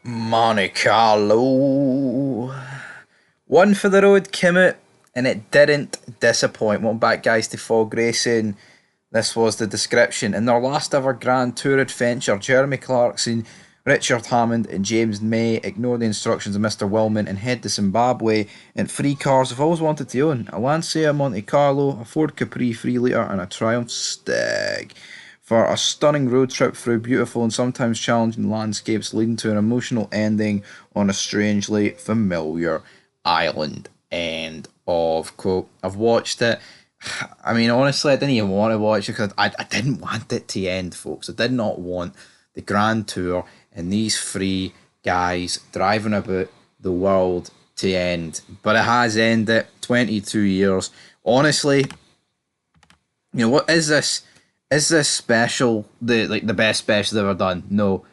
Monte Carlo. One for the road came out and it didn't disappoint. Welcome back, guys, to Fog Racing. This was the description. In their last ever Grand Tour adventure, Jeremy Clarkson, Richard Hammond, and James May ignore the instructions of Mr. Wellman and head to Zimbabwe in three cars I've always wanted to own: a Lancia Monte Carlo, a Ford Capri 3 litre, and a Triumph Stag. For a stunning road trip through beautiful and sometimes challenging landscapes, leading to an emotional ending on a strangely familiar island. End of quote. I've watched it. I mean, honestly, I didn't even want to watch it because I didn't want it to end, folks. I did not want the Grand Tour and these three guys driving about the world to end. But it has ended. 22 years. Honestly, you know, what is this? Is this special the best special they've ever done? No.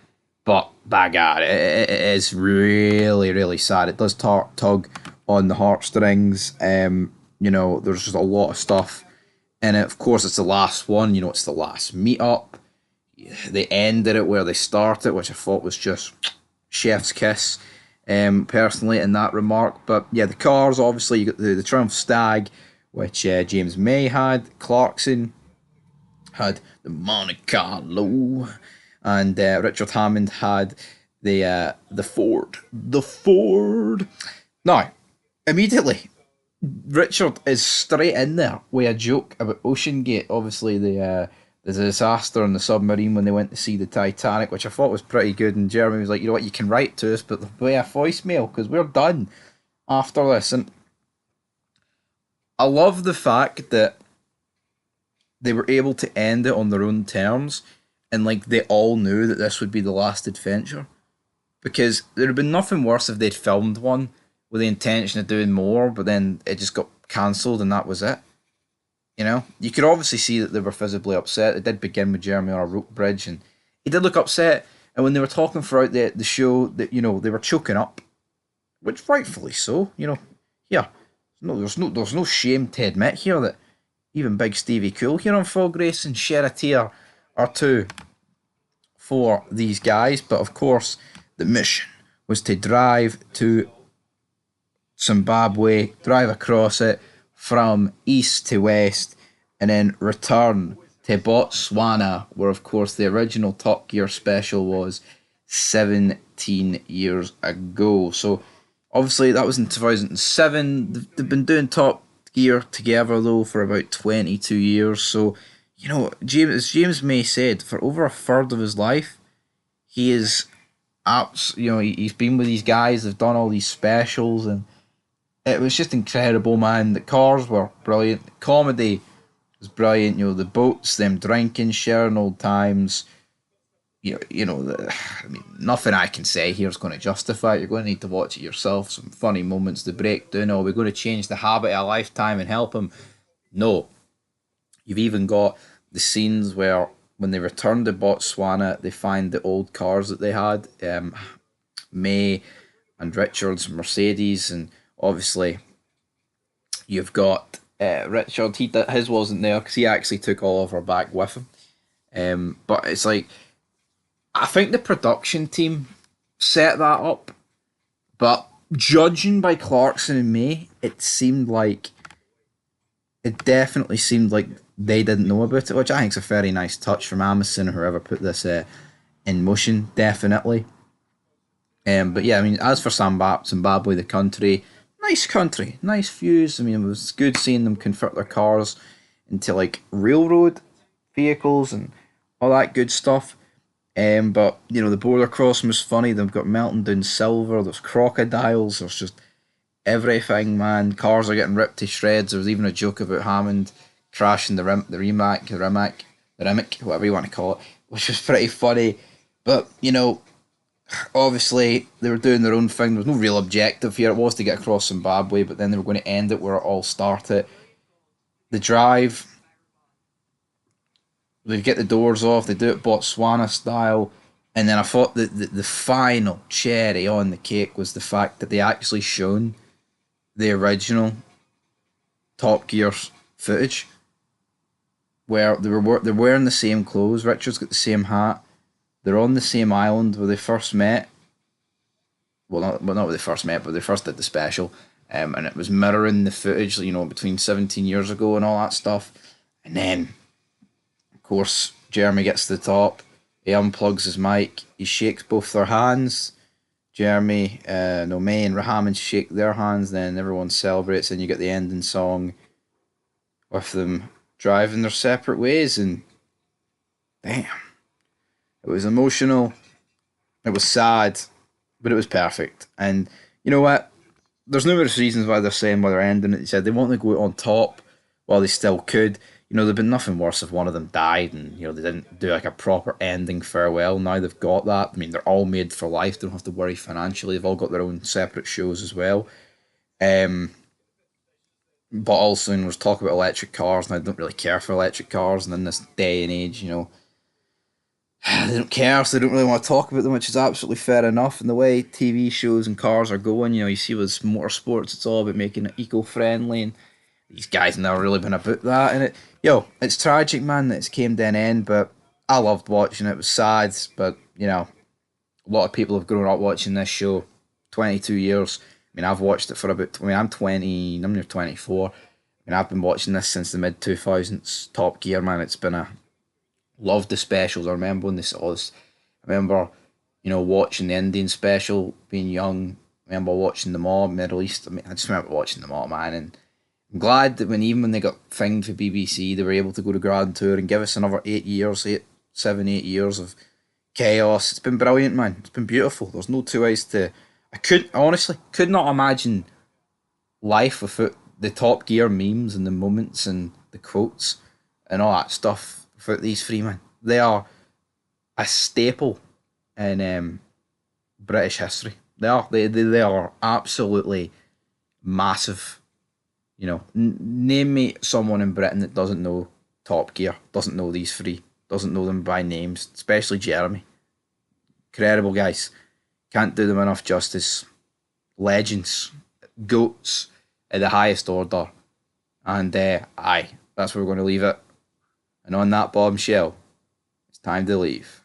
But by God, it is really, really sad. It does tug on the heartstrings. There's just a lot of stuff in it. Of course, it's the last one. You know, it's the last meetup. They ended it where they started, which I thought was just chef's kiss, personally, in that remark. But yeah, the cars, obviously, you got the Triumph Stag, which James May had. Clarkson had the Monte Carlo, and Richard Hammond had the Ford. The Ford. Now, immediately, Richard is straight in there with a joke about Ocean Gate. Obviously, the disaster on the submarine when they went to see the Titanic, which I thought was pretty good. And Jeremy was like, you know what, you can write to us, but via voicemail because we're done after this. And I love the fact that they were able to end it on their own terms, and like they all knew that this would be the last adventure, because there'd have been nothing worse if they'd filmed one with the intention of doing more, but then it just got cancelled and that was it. You know, you could obviously see that they were visibly upset. It did begin with Jeremy on a rope bridge, and he did look upset. And when they were talking throughout the show, that they were choking up, which rightfully so. Yeah, there's no shame to admit here that even big Stevie Cool here on Fog Racing shed a tear or two for these guys. But of course, the mission was to drive to Zimbabwe, drive across it from east to west, and then return to Botswana, where of course the original Top Gear special was 17 years ago. So obviously that was in 2007. They've been doing Top Gear together though for about 22 years. So as James May said, for over a third of his life, he is he's been with these guys. They've done all these specials, and it was just incredible, man. The cars were brilliant. The comedy was brilliant. The boats, them drinking, sharing old times. I mean, nothing I can say here is going to justify it. You're going to need to watch it yourself. Some funny moments, the breakdown. Oh, we're going to change the habit of a lifetime and help him. No. You've even got the scenes where when they return to Botswana, they find the old cars that they had. May and Richard's Mercedes, and obviously you've got Richard. His wasn't there because he actually took all of her back with him. But it's like, I think the production team set that up, but judging by Clarkson and May, it definitely seemed like they didn't know about it, which I think is a very nice touch from Amazon or whoever put this in motion, definitely. But yeah, I mean, as for Zimbabwe, the country, nice views. I mean, it was good seeing them convert their cars into like railroad vehicles and all that good stuff. But the border crossing was funny. They've got melting down silver. There's crocodiles. There's just everything, man. Cars are getting ripped to shreds. There was even a joke about Hammond crashing the Rimac, whatever you want to call it, which was pretty funny. But obviously they were doing their own thing. There was no real objective here. It was to get across Zimbabwe, but then they were going to end it where it all started. The drive, they get the doors off. They do it Botswana style. And then I thought that the final cherry on the cake was the fact that they actually shown the original Top Gear footage, where they're wearing the same clothes. Richard's got the same hat. They're on the same island where they first met. not when they first met, but they first did the special, and it was mirroring the footage, between 17 years ago and all that stuff. And then, of course, Jeremy gets to the top. He unplugs his mic. He shakes both their hands. Jeremy, no, May and Rahaman shake their hands. Then everyone celebrates, and you get the ending song with them driving their separate ways. And damn, it was emotional. It was sad, but it was perfect. And you know what? There's numerous reasons why they're saying why they're ending it. They said they want to go on top while they still could. There'd been nothing worse if one of them died and, they didn't do like a proper ending farewell. Now they've got that. I mean, they're all made for life. They don't have to worry financially. They've all got their own separate shows as well. Um, but also, there's talk about electric cars, and I don't really care for electric cars. And in this day and age, they don't care, so they don't really want to talk about them, which is absolutely fair enough. And the way TV shows and cars are going, you see with motorsports, it's all about making it eco-friendly, and these guys never really been about that. And it's tragic, man, that it's came to an end. But I loved watching it. It was sad, but a lot of people have grown up watching this show. 22 years. I mean, I've watched it for about. I mean, I'm 20. I'm near 24. I mean, I've been watching this since the mid 2000s. Top Gear, man. It's been a loved the specials. I remember when this all this. I remember, watching the Indian special, being young. I remember watching them all, Middle East. I mean, I just remember watching them all, man. And I'm glad that even when they got thinged for BBC, they were able to go to Grand Tour and give us another 8 years of chaos. It's been brilliant, man. It's been beautiful. There's no two ways to. Honestly could not imagine life without the Top Gear memes and the moments and the quotes and all that stuff without these three, man. They are a staple in British history. They are. They are absolutely massive. Name me someone in Britain that doesn't know Top Gear, doesn't know these three, doesn't know them by names, especially Jeremy. Incredible guys. Can't do them enough justice. Legends. Goats at the highest order. And aye, that's where we're going to leave it. And on that bombshell, it's time to leave.